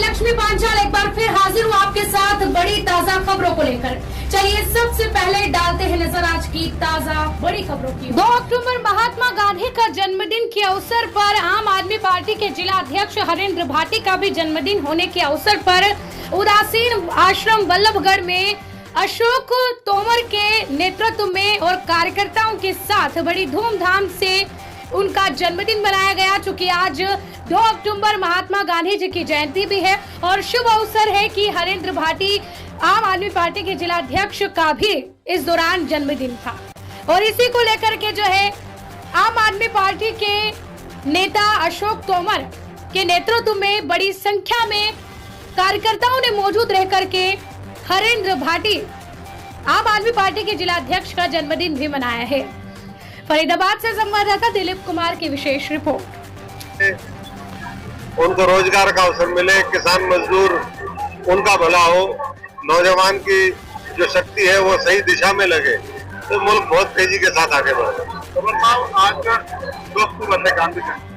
लक्ष्मी पांचाल एक बार फिर हाजिर हूँ आपके साथ बड़ी ताजा खबरों को लेकर। चलिए सबसे पहले डालते हैं नजर आज की ताजा बड़ी खबरों की। 2 अक्टूबर महात्मा गांधी का जन्मदिन के अवसर पर आम आदमी पार्टी के जिला अध्यक्ष हरेंद्र भाटी का भी जन्मदिन होने के अवसर पर उदासीन आश्रम बल्लभगढ़ में अशोक तोमर के नेतृत्व में और कार्यकर्ताओं के साथ बड़ी धूमधाम से उनका जन्मदिन मनाया गया। चूँकि आज 2 अक्टूबर महात्मा गांधी जी की जयंती भी है और शुभ अवसर है कि हरेंद्र भाटी आम आदमी पार्टी के जिला अध्यक्ष का भी इस दौरान जन्मदिन था और इसी को लेकर के जो है आम आदमी पार्टी के नेता अशोक तोमर के नेतृत्व में बड़ी संख्या में कार्यकर्ताओं ने मौजूद रह करके हरेंद्र भाटी आम आदमी पार्टी के जिला अध्यक्ष का जन्मदिन भी मनाया है। फरीदाबाद से संवाददाता दिलीप कुमार की विशेष रिपोर्ट। उनको रोजगार का अवसर मिले, किसान मजदूर उनका भला हो, नौजवान की जो शक्ति है वो सही दिशा में लगे तो मुल्क बहुत तेजी के साथ आगे बढ़े। आज 2 अक्टूबर है गांधी जयंती।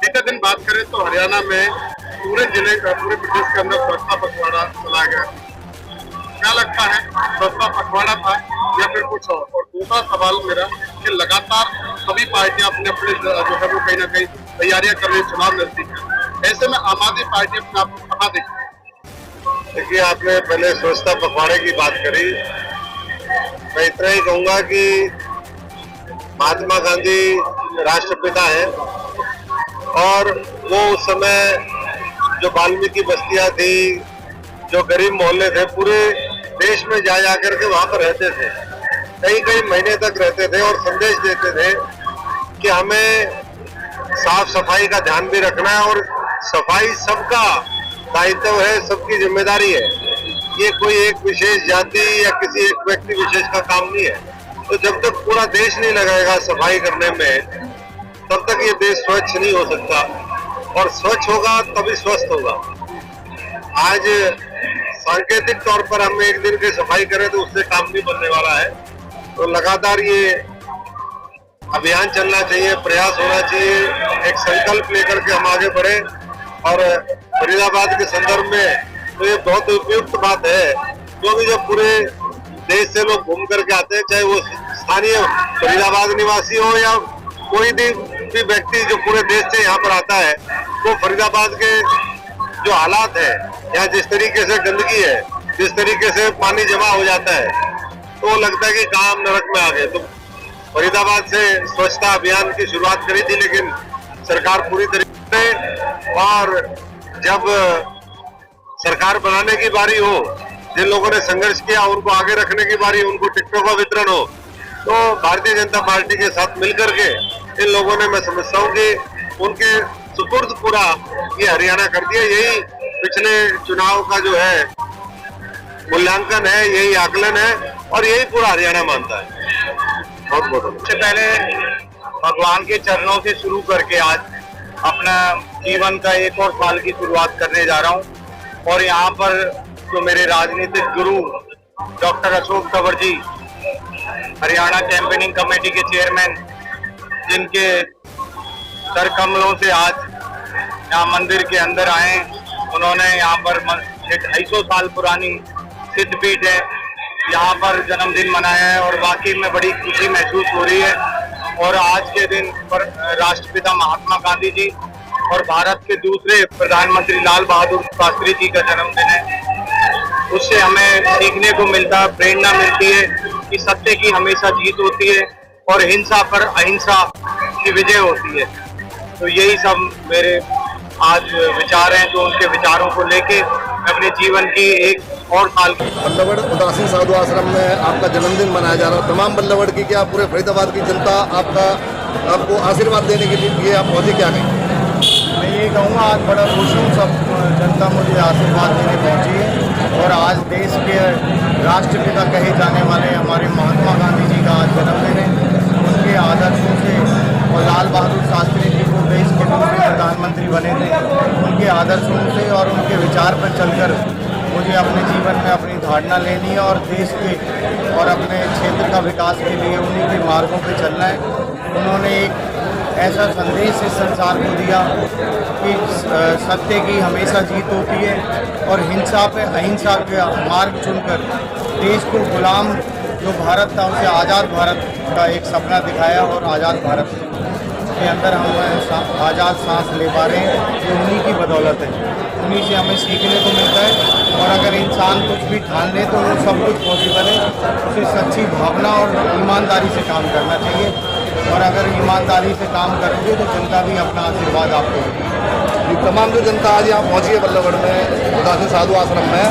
बीते दिन बात करें तो हरियाणा में पूरे जिले का पूरे प्रदेश के अंदर स्वच्छता पखवाड़ा चलाया गया। क्या लगता है, स्वच्छता पखवाड़ा था या फिर कुछ और दूसरा सवाल मेरा कि लगातार सभी पार्टियां अपने अपने जो है वो कहीं ना कहीं तैयारियां कर रही, चुनाव नजदीक है, ऐसे में आम आदमी पार्टी अपने आप को कहाँ देखती है? देखिए, आपने पहले स्वच्छता पखवाड़े की बात करी। मैं इतना ही कहूंगा कि महात्मा गांधी राष्ट्रपिता है और वो उस समय जो वाल्मीकि बस्तियां थी, जो गरीब मोहल्ले थे, पूरे देश में जा करके वहां पर रहते थे, कई महीने तक रहते थे और संदेश देते थे कि हमें साफ सफाई का ध्यान भी रखना है और सफाई सबका दायित्व है, सबकी जिम्मेदारी है। ये कोई एक विशेष जाति या किसी एक व्यक्ति विशेष का काम नहीं है। तो जब तक पूरा देश नहीं लगाएगा सफाई करने में, तब तक ये देश स्वच्छ नहीं हो सकता और स्वच्छ होगा तभी स्वस्थ होगा। आज सांकेतिक तौर पर हम एक दिन की सफाई करें तो उससे काम नहीं बनने वाला है। तो लगातार ये अभियान चलना चाहिए, प्रयास होना चाहिए, एक संकल्प लेकर के हम आगे बढ़े। और फरीदाबाद के संदर्भ में तो ये बहुत उपयुक्त बात है, क्योंकि जब पूरे देश से लोग घूम करके आते हैं, चाहे वो स्थानीय फरीदाबाद निवासी हो या कोई भी व्यक्ति जो पूरे देश से यहाँ पर आता है, वो फरीदाबाद के जो हालात है, यहाँ जिस तरीके से गंदगी है, जिस तरीके से पानी जमा हो जाता है, तो लगता है कि काम नरक में आ गए। तो फरीदाबाद से स्वच्छता अभियान की शुरुआत करी थी, लेकिन सरकार पूरी तरीके से, और जब सरकार बनाने की बारी हो, जिन लोगों ने संघर्ष किया उनको आगे रखने की बारी, उनको टिकटों का वितरण हो, तो भारतीय जनता पार्टी के साथ मिलकर के इन लोगों ने, मैं समझता हूँ कि उनके सुपुर्द पूरा ये हरियाणा कर दिया। यही पिछले चुनाव का जो है मूल्यांकन है, यही आकलन है और यही पूरा हरियाणा मानता है। बहुत बहुत सबसे पहले भगवान के चरणों से शुरू करके आज अपना जीवन का एक और साल की शुरुआत करने जा रहा हूँ और यहाँ पर जो मेरे राजनीतिक गुरु doctor Ashok Tanwar ji, Haryana campaigning committee के चेयरमैन, जिनके सर कमलों से आज यहाँ मंदिर के अंदर आए, उन्होंने यहाँ पर 250 साल पुरानी सिद्धपीठ है, यहाँ पर जन्मदिन मनाया है और वाकई में बड़ी खुशी महसूस हो रही है। और आज के दिन पर राष्ट्रपिता महात्मा गांधी जी और भारत के दूसरे प्रधानमंत्री लाल बहादुर शास्त्री जी का जन्मदिन है। उससे हमें सीखने को मिलता है, प्रेरणा मिलती है कि सत्य की हमेशा जीत होती है और हिंसा पर अहिंसा की विजय होती है। तो यही सब मेरे आज विचार हैं, तो उनके विचारों को लेके अपने जीवन की एक और साल बल्लभगढ़ उदासीन साधु आश्रम में आपका जन्मदिन मनाया जा रहा है। तमाम बल्लभगढ़ की, क्या पूरे फरीदाबाद की जनता आपको आशीर्वाद देने के लिए आप पहुंचे, क्या कहें? मैं ये कहूँगा, आज बड़ा खुश हूँ, सब जनता मुझे आशीर्वाद देने पहुँची है और आज देश के राष्ट्रपिता कहे जाने वाले हमारे महात्मा गांधी जी का आज जन्मदिन है। उनके आदर्शों से और लाल बहादुर शास्त्री जी को देश के दूसरे प्रधानमंत्री बने थे, उनके आदर्शों से और उनके विचार पर चलकर मुझे अपने जीवन में अपनी धारणा लेनी है और देश के और अपने क्षेत्र का विकास के लिए उन्हीं के मार्गों पर चलना है। उन्होंने एक ऐसा संदेश इस संसार को दिया कि सत्य की हमेशा जीत होती है और हिंसा पे अहिंसा का मार्ग चुनकर देश को गुलाम जो भारत था उसे आज़ाद भारत का एक सपना दिखाया और आज़ाद भारत के अंदर हम आज़ाद सांस ले पा रहे हैं। ये उन्हीं की बदौलत है, उन्हीं से हमें सीखने को मिलता है। और अगर इंसान कुछ भी ठान ले तो वो सब कुछ पॉसिबल है। उसे सच्ची भावना और ईमानदारी से काम करना चाहिए और अगर ईमानदारी से काम करोगे तो जनता भी अपना आशीर्वाद आपको देगी। ये तमाम जो जनता आज यहाँ पहुँची है बल्लभगढ़ में उदासी साधु आश्रम में,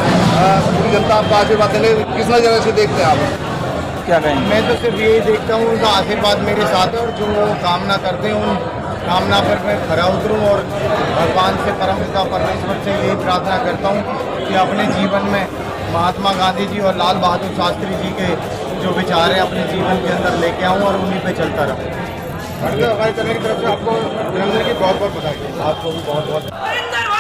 पूरी जनता आपका आशीर्वाद देने किस नज़र से देखते हैं आप? क्या कहें? मैं तो सिर्फ यही देखता हूँ उनका आशीर्वाद मेरे साथ है और जो वो कामना करते हैं उन कामना पर मैं खरा उतरूँ और भगवान से परमपिता परमेश्वर से यही प्रार्थना करता हूँ कि अपने जीवन में महात्मा गांधी जी और लाल बहादुर शास्त्री जी के जो विचार हैं अपने जीवन के अंदर लेके आऊँ और उन्हीं पे चलता रहूँ। हमारे चैनल की तरफ से आपको जन्मदिन की बहुत बहुत बधाई। आपको भी बहुत बहुत